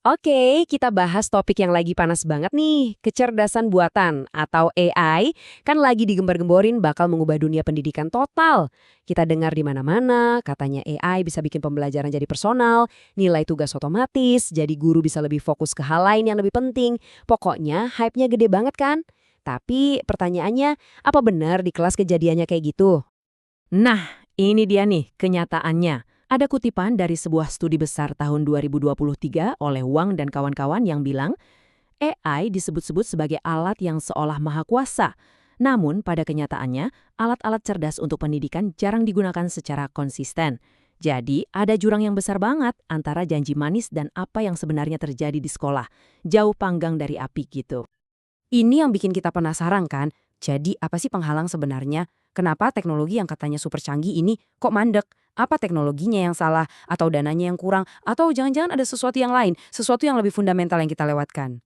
Oke, kita bahas topik yang lagi panas banget nih, kecerdasan buatan atau AI kan lagi digembar-gemborin bakal mengubah dunia pendidikan total. Kita dengar di mana-mana, katanya AI bisa bikin pembelajaran jadi personal, nilai tugas otomatis, jadi guru bisa lebih fokus ke hal lain yang lebih penting. Pokoknya hype-nya gede banget kan? Tapi pertanyaannya, apa benar di kelas kejadiannya kayak gitu? Nah, ini dia nih kenyataannya. Ada kutipan dari sebuah studi besar tahun 2023 oleh Wang dan kawan-kawan yang bilang, AI disebut-sebut sebagai alat yang seolah maha kuasa. Namun, pada kenyataannya, alat-alat cerdas untuk pendidikan jarang digunakan secara konsisten. Jadi, ada jurang yang besar banget antara janji manis dan apa yang sebenarnya terjadi di sekolah. Jauh panggang dari api gitu. Ini yang bikin kita penasaran kan? Jadi apa sih penghalang sebenarnya? Kenapa teknologi yang katanya super canggih ini kok mandek? Apa teknologinya yang salah? Atau dananya yang kurang? Atau jangan-jangan ada sesuatu yang lain? Sesuatu yang lebih fundamental yang kita lewatkan?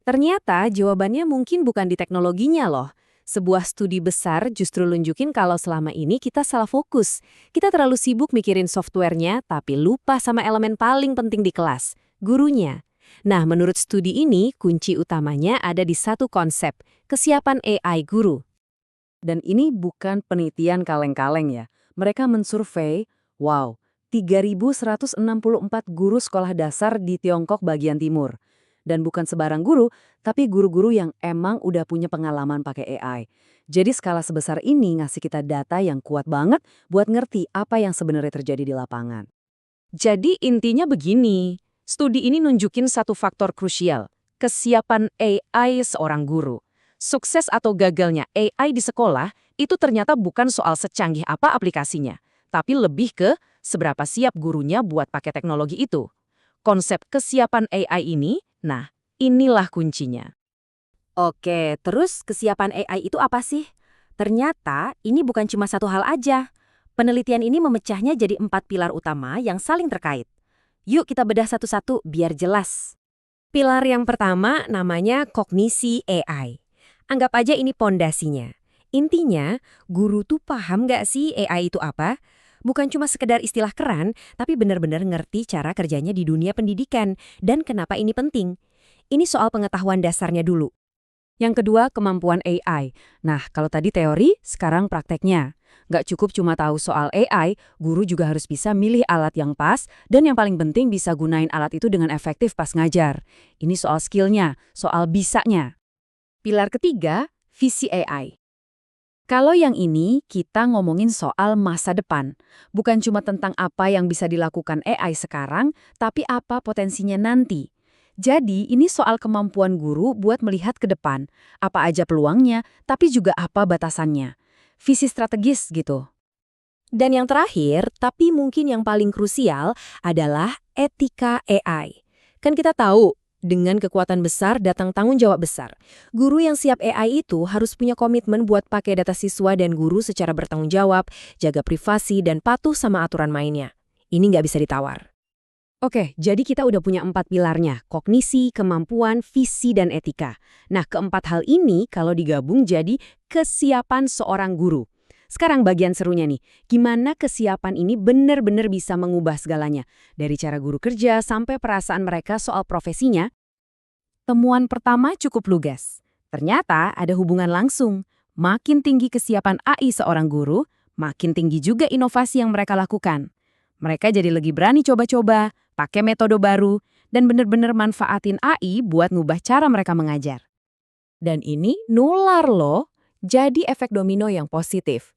Ternyata jawabannya mungkin bukan di teknologinya loh. Sebuah studi besar justru nunjukin kalau selama ini kita salah fokus. Kita terlalu sibuk mikirin softwarenya tapi lupa sama elemen paling penting di kelas, gurunya. Nah, menurut studi ini, kunci utamanya ada di satu konsep, kesiapan AI guru. Dan ini bukan penelitian kaleng-kaleng ya. Mereka mensurvei, wow, 3.164 guru sekolah dasar di Tiongkok bagian timur. Dan bukan sebarang guru, tapi guru-guru yang emang udah punya pengalaman pakai AI. Jadi skala sebesar ini ngasih kita data yang kuat banget buat ngerti apa yang sebenarnya terjadi di lapangan. Jadi intinya begini, studi ini nunjukin satu faktor krusial, kesiapan AI seorang guru. Sukses atau gagalnya AI di sekolah itu ternyata bukan soal secanggih apa aplikasinya, tapi lebih ke seberapa siap gurunya buat pakai teknologi itu. Konsep kesiapan AI ini, nah inilah kuncinya. Oke, terus kesiapan AI itu apa sih? Ternyata ini bukan cuma satu hal aja. Penelitian ini memecahnya jadi 4 pilar utama yang saling terkait. Yuk kita bedah satu-satu biar jelas. Pilar yang pertama namanya kognisi AI. Anggap aja ini pondasinya. Intinya, guru tuh paham nggak sih AI itu apa? Bukan cuma sekedar istilah keren, tapi benar-benar ngerti cara kerjanya di dunia pendidikan dan kenapa ini penting. Ini soal pengetahuan dasarnya dulu. Yang kedua, kemampuan AI. Nah, kalau tadi teori, sekarang prakteknya. Nggak cukup cuma tahu soal AI, guru juga harus bisa milih alat yang pas, dan yang paling penting bisa gunain alat itu dengan efektif pas ngajar. Ini soal skillnya, soal bisanya. Pilar ketiga, visi AI. Kalau yang ini, kita ngomongin soal masa depan. Bukan cuma tentang apa yang bisa dilakukan AI sekarang, tapi apa potensinya nanti. Jadi, ini soal kemampuan guru buat melihat ke depan. Apa aja peluangnya, tapi juga apa batasannya. Visi strategis gitu. Dan yang terakhir, tapi mungkin yang paling krusial, adalah etika AI. Kan kita tahu, dengan kekuatan besar datang tanggung jawab besar. Guru yang siap AI itu harus punya komitmen buat pakai data siswa dan guru secara bertanggung jawab, jaga privasi, dan patuh sama aturan mainnya. Ini nggak bisa ditawar. Oke, jadi kita udah punya 4 pilarnya, kognisi, kemampuan, visi, dan etika. Nah, keempat hal ini kalau digabung jadi kesiapan seorang guru. Sekarang bagian serunya nih, gimana kesiapan ini benar-benar bisa mengubah segalanya. Dari cara guru kerja sampai perasaan mereka soal profesinya. Temuan pertama cukup lugas. Ternyata ada hubungan langsung. Makin tinggi kesiapan AI seorang guru, makin tinggi juga inovasi yang mereka lakukan. Mereka jadi lebih berani coba-coba, pakai metode baru, dan benar-benar manfaatin AI buat ngubah cara mereka mengajar. Dan ini nular loh, jadi efek domino yang positif.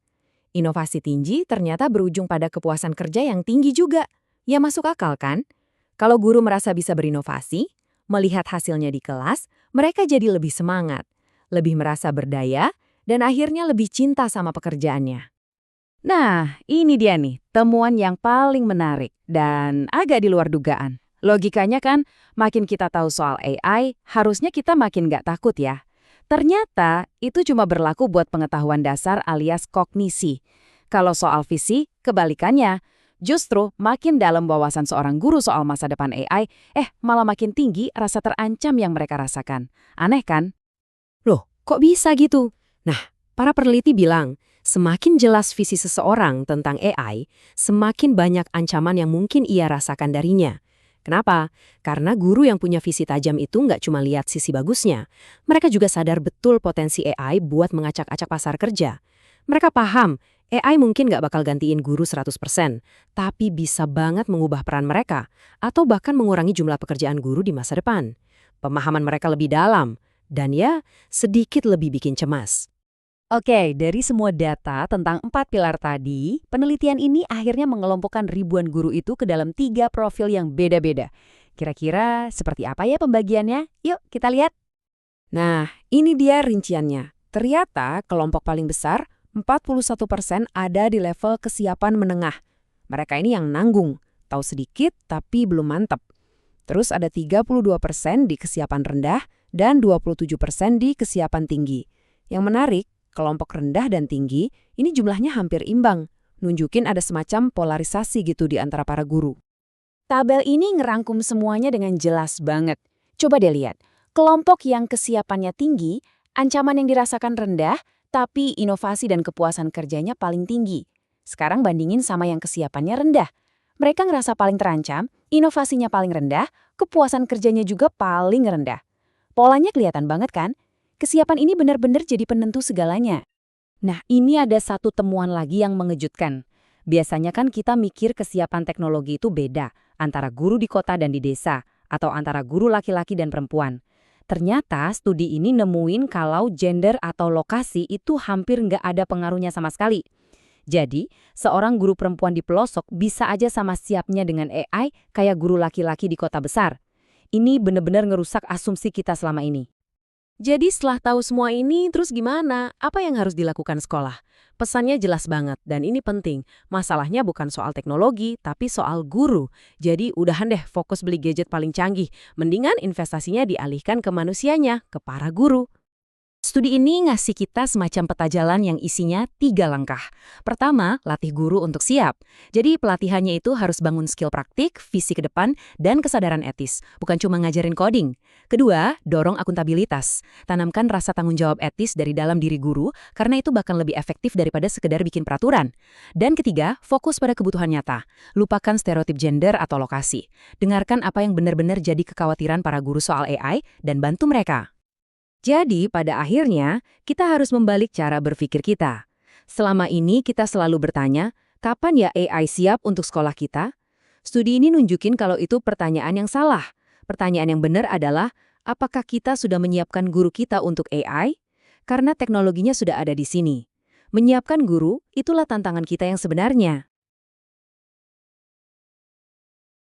Inovasi tinggi ternyata berujung pada kepuasan kerja yang tinggi juga. Ya masuk akal kan? Kalau guru merasa bisa berinovasi, melihat hasilnya di kelas, mereka jadi lebih semangat, lebih merasa berdaya, dan akhirnya lebih cinta sama pekerjaannya. Nah, ini dia nih, temuan yang paling menarik dan agak di luar dugaan. Logikanya kan, makin kita tahu soal AI, harusnya kita makin nggak takut ya. Ternyata, itu cuma berlaku buat pengetahuan dasar alias kognisi. Kalau soal visi, kebalikannya. Justru makin dalam wawasan seorang guru soal masa depan AI, malah makin tinggi rasa terancam yang mereka rasakan. Aneh kan? Loh, kok bisa gitu? Nah, para peneliti bilang, semakin jelas visi seseorang tentang AI, semakin banyak ancaman yang mungkin ia rasakan darinya. Kenapa? Karena guru yang punya visi tajam itu nggak cuma lihat sisi bagusnya. Mereka juga sadar betul potensi AI buat mengacak-acak pasar kerja. Mereka paham, AI mungkin nggak bakal gantiin guru 100%, tapi bisa banget mengubah peran mereka, atau bahkan mengurangi jumlah pekerjaan guru di masa depan. Pemahaman mereka lebih dalam, dan ya, sedikit lebih bikin cemas. Oke, dari semua data tentang 4 pilar tadi, penelitian ini akhirnya mengelompokkan ribuan guru itu ke dalam 3 profil yang beda-beda. Kira-kira seperti apa ya pembagiannya? Yuk kita lihat. Nah, ini dia rinciannya. Ternyata kelompok paling besar, 41% ada di level kesiapan menengah. Mereka ini yang nanggung, tahu sedikit tapi belum mantap. Terus ada 32% di kesiapan rendah dan 27% di kesiapan tinggi. Yang menarik, kelompok rendah dan tinggi ini jumlahnya hampir imbang. Nunjukin ada semacam polarisasi gitu di antara para guru. Tabel ini ngerangkum semuanya dengan jelas banget. Coba deh lihat, kelompok yang kesiapannya tinggi, ancaman yang dirasakan rendah, tapi inovasi dan kepuasan kerjanya paling tinggi. Sekarang bandingin sama yang kesiapannya rendah. Mereka ngerasa paling terancam, inovasinya paling rendah, kepuasan kerjanya juga paling rendah. Polanya kelihatan banget kan? Kesiapan ini benar-benar jadi penentu segalanya. Nah, ini ada satu temuan lagi yang mengejutkan. Biasanya kan kita mikir kesiapan teknologi itu beda antara guru di kota dan di desa, atau antara guru laki-laki dan perempuan. Ternyata studi ini nemuin kalau gender atau lokasi itu hampir nggak ada pengaruhnya sama sekali. Jadi, seorang guru perempuan di pelosok bisa aja sama siapnya dengan AI kayak guru laki-laki di kota besar. Ini benar-benar ngerusak asumsi kita selama ini. Jadi setelah tahu semua ini, terus gimana? Apa yang harus dilakukan sekolah? Pesannya jelas banget, dan ini penting. Masalahnya bukan soal teknologi, tapi soal guru. Jadi udahan deh fokus beli gadget paling canggih. Mendingan investasinya dialihkan ke manusianya, ke para guru. Studi ini ngasih kita semacam peta jalan yang isinya 3 langkah. Pertama, latih guru untuk siap. Jadi pelatihannya itu harus bangun skill praktik, visi ke depan, dan kesadaran etis. Bukan cuma ngajarin coding. Kedua, dorong akuntabilitas. Tanamkan rasa tanggung jawab etis dari dalam diri guru, karena itu bahkan lebih efektif daripada sekedar bikin peraturan. Dan ketiga, fokus pada kebutuhan nyata. Lupakan stereotip gender atau lokasi. Dengarkan apa yang benar-benar jadi kekhawatiran para guru soal AI, dan bantu mereka. Jadi, pada akhirnya, kita harus membalik cara berpikir kita. Selama ini kita selalu bertanya, kapan ya AI siap untuk sekolah kita? Studi ini nunjukin kalau itu pertanyaan yang salah. Pertanyaan yang benar adalah, apakah kita sudah menyiapkan guru kita untuk AI? Karena teknologinya sudah ada di sini. Menyiapkan guru, itulah tantangan kita yang sebenarnya.